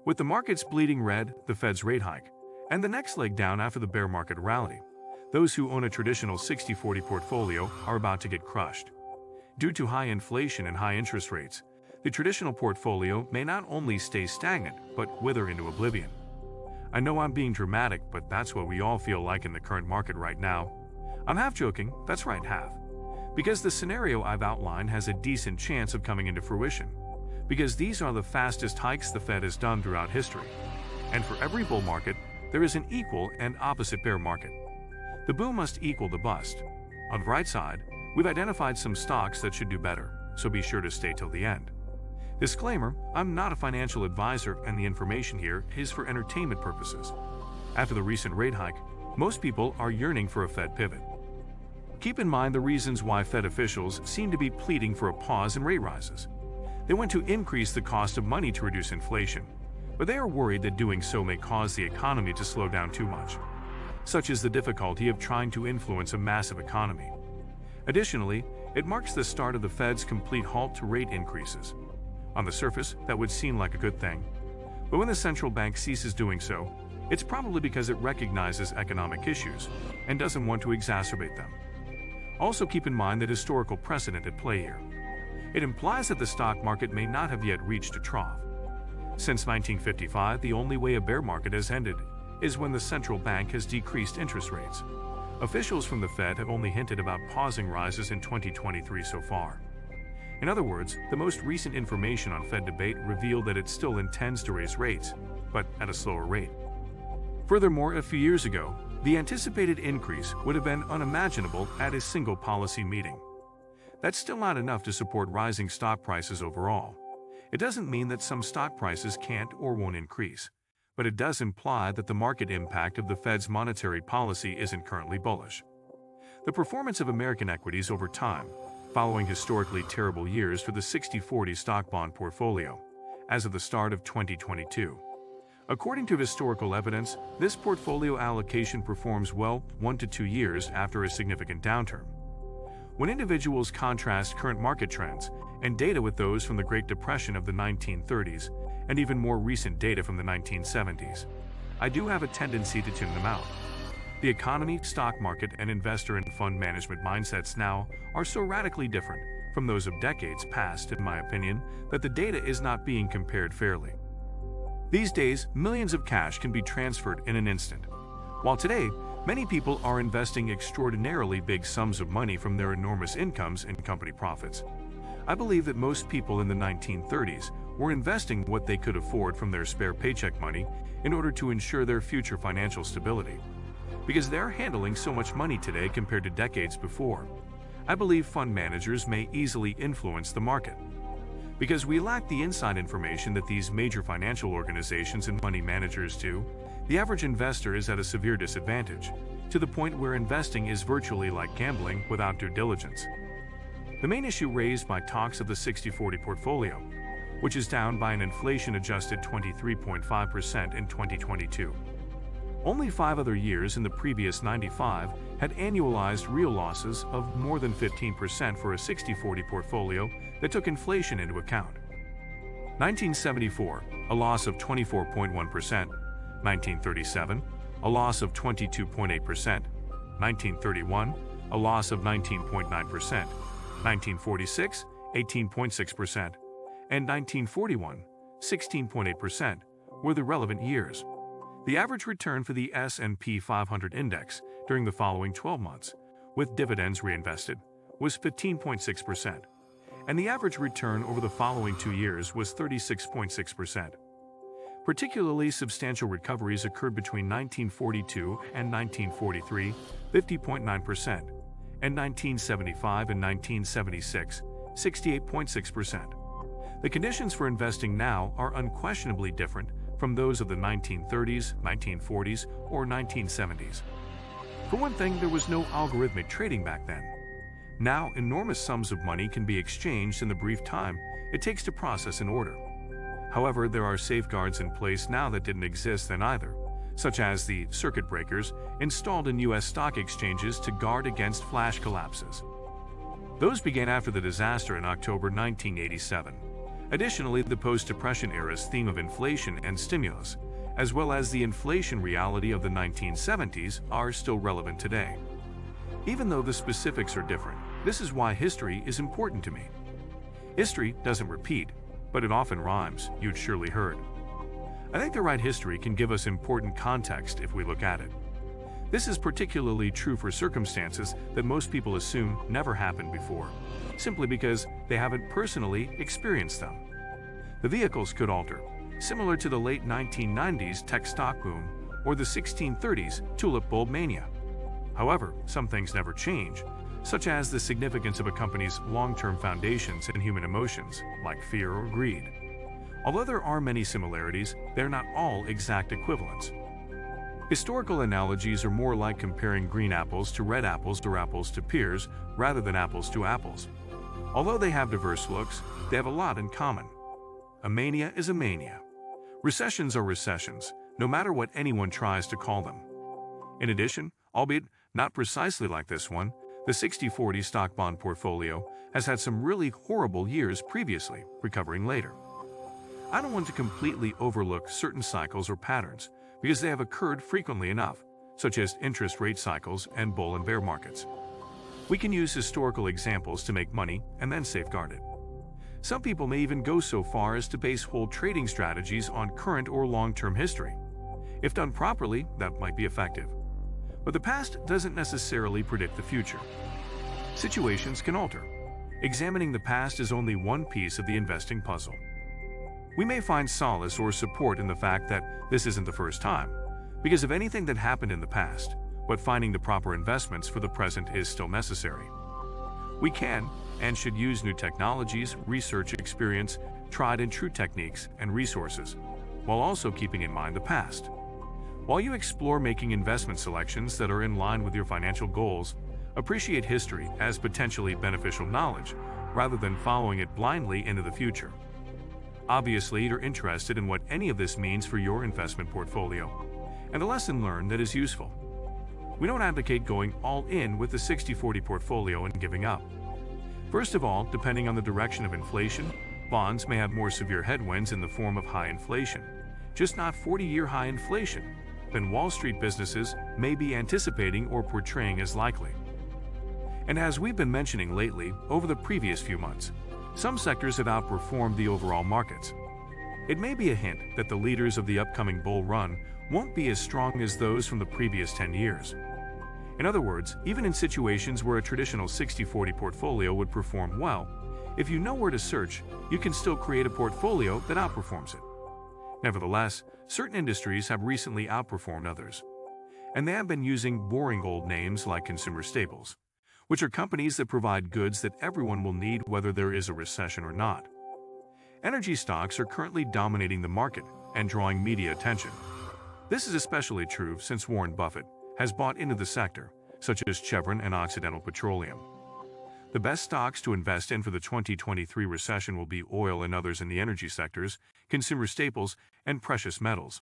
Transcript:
With the markets bleeding red, the Fed's rate hike, and the next leg down after the bear market rally, those who own a traditional 60-40 portfolio are about to get crushed. Due to high inflation and high interest rates, the traditional portfolio may not only stay stagnant, but wither into oblivion. I know I'm being dramatic, but that's what we all feel like in the current market right now. I'm half joking, that's right, half. Because the scenario I've outlined has a decent chance of coming into fruition. Because these are the fastest hikes the Fed has done throughout history. And for every bull market, there is an equal and opposite bear market. The boom must equal the bust. On the right side, we've identified some stocks that should do better, so be sure to stay till the end. Disclaimer, I'm not a financial advisor and the information here is for entertainment purposes. After the recent rate hike, most people are yearning for a Fed pivot. Keep in mind the reasons why Fed officials seem to be pleading for a pause in rate rises. They want to increase the cost of money to reduce inflation, but they are worried that doing so may cause the economy to slow down too much. Such is the difficulty of trying to influence a massive economy. Additionally, it marks the start of the Fed's complete halt to rate increases. On the surface, that would seem like a good thing. But when the central bank ceases doing so, it's probably because it recognizes economic issues and doesn't want to exacerbate them. Also keep in mind the historical precedent at play here. It implies that the stock market may not have yet reached a trough. Since 1955, the only way a bear market has ended is when the central bank has decreased interest rates. Officials from the Fed have only hinted about pausing rises in 2023 so far. In other words, the most recent information on Fed debate revealed that it still intends to raise rates, but at a slower rate. Furthermore, a few years ago, the anticipated increase would have been unimaginable at a single policy meeting. That's still not enough to support rising stock prices overall. It doesn't mean that some stock prices can't or won't increase, but it does imply that the market impact of the Fed's monetary policy isn't currently bullish. The performance of American equities over time, following historically terrible years for the 60-40 stock bond portfolio, as of the start of 2022. According to historical evidence, this portfolio allocation performs well 1 to 2 years after a significant downturn. When individuals contrast current market trends and data with those from the Great Depression of the 1930s and even more recent data from the 1970s, I do have a tendency to tune them out. The economy, stock market, and investor and fund management mindsets now are so radically different from those of decades past, in my opinion, that the data is not being compared fairly. These days, millions of cash can be transferred in an instant, while today, many people are investing extraordinarily big sums of money from their enormous incomes and company profits. I believe that most people in the 1930s were investing what they could afford from their spare paycheck money in order to ensure their future financial stability. Because they're handling so much money today compared to decades before, I believe fund managers may easily influence the market. Because we lack the inside information that these major financial organizations and money managers do, the average investor is at a severe disadvantage, to the point where investing is virtually like gambling without due diligence. The main issue raised by talks of the 60-40 portfolio, which is down by an inflation-adjusted 23.5% in 2022. Only 5 other years in the previous 95 had annualized real losses of more than 15% for a 60-40 portfolio that took inflation into account. 1974, a loss of 24.1%. 1937, a loss of 22.8%. 1931, a loss of 19.9%. 1946, 18.6%. And 1941, 16.8% were the relevant years. The average return for the S&P 500 index during the following 12 months, with dividends reinvested, was 15.6%, and the average return over the following 2 years was 36.6%. Particularly substantial recoveries occurred between 1942 and 1943, 50.9%, and 1975 and 1976, 68.6%. The conditions for investing now are unquestionably different from those of the 1930s, 1940s, or 1970s. For one thing, there was no algorithmic trading back then. Now, enormous sums of money can be exchanged in the brief time it takes to process an order. However, there are safeguards in place now that didn't exist then either, such as the circuit breakers installed in U.S. stock exchanges to guard against flash collapses. Those began after the disaster in October 1987. Additionally, the post-Depression era's theme of inflation and stimulus, as well as the inflation reality of the 1970s, are still relevant today. Even though the specifics are different, this is why history is important to me. History doesn't repeat, but it often rhymes, you'd surely heard. I think the right history can give us important context if we look at it. This is particularly true for circumstances that most people assume never happened before, simply because they haven't personally experienced them. The vehicles could alter, similar to the late 1990s tech stock boom or the 1630s tulip bulb mania. However, some things never change, such as the significance of a company's long-term foundations and human emotions, like fear or greed. Although there are many similarities, they're not all exact equivalents. Historical analogies are more like comparing green apples to red apples or apples to pears rather than apples to apples. Although they have diverse looks, they have a lot in common. A mania is a mania. Recessions are recessions, no matter what anyone tries to call them. In addition, albeit not precisely like this one, the 60/40 stock bond portfolio has had some really horrible years previously, recovering later. I don't want to completely overlook certain cycles or patterns, because they have occurred frequently enough, such as interest rate cycles and bull and bear markets. We can use historical examples to make money and then safeguard it. Some people may even go so far as to base whole trading strategies on current or long-term history. If done properly, that might be effective. But the past doesn't necessarily predict the future. Situations can alter. Examining the past is only one piece of the investing puzzle. We may find solace or support in the fact that this isn't the first time, because of anything that happened in the past, but finding the proper investments for the present is still necessary. We can and should use new technologies, research experience, tried and true techniques and resources, while also keeping in mind the past. While you explore making investment selections that are in line with your financial goals, appreciate history as potentially beneficial knowledge, rather than following it blindly into the future. Obviously, you're interested in what any of this means for your investment portfolio, and a lesson learned that is useful. We don't advocate going all in with the 60/40 portfolio and giving up. First of all, depending on the direction of inflation, bonds may have more severe headwinds in the form of high inflation, just not 40-year high inflation, than Wall Street businesses may be anticipating or portraying as likely. And as we've been mentioning lately, over the previous few months, some sectors have outperformed the overall markets. It may be a hint that the leaders of the upcoming bull run won't be as strong as those from the previous 10 years. In other words, even in situations where a traditional 60/40 portfolio would perform well, if you know where to search, you can still create a portfolio that outperforms it. Nevertheless, certain industries have recently outperformed others, and they have been using boring old names like consumer staples, which are companies that provide goods that everyone will need whether there is a recession or not. Energy stocks are currently dominating the market and drawing media attention. This is especially true since Warren Buffett has bought into the sector, such as Chevron and Occidental Petroleum. The best stocks to invest in for the 2023 recession will be oil and others in the energy sectors, consumer staples, and precious metals.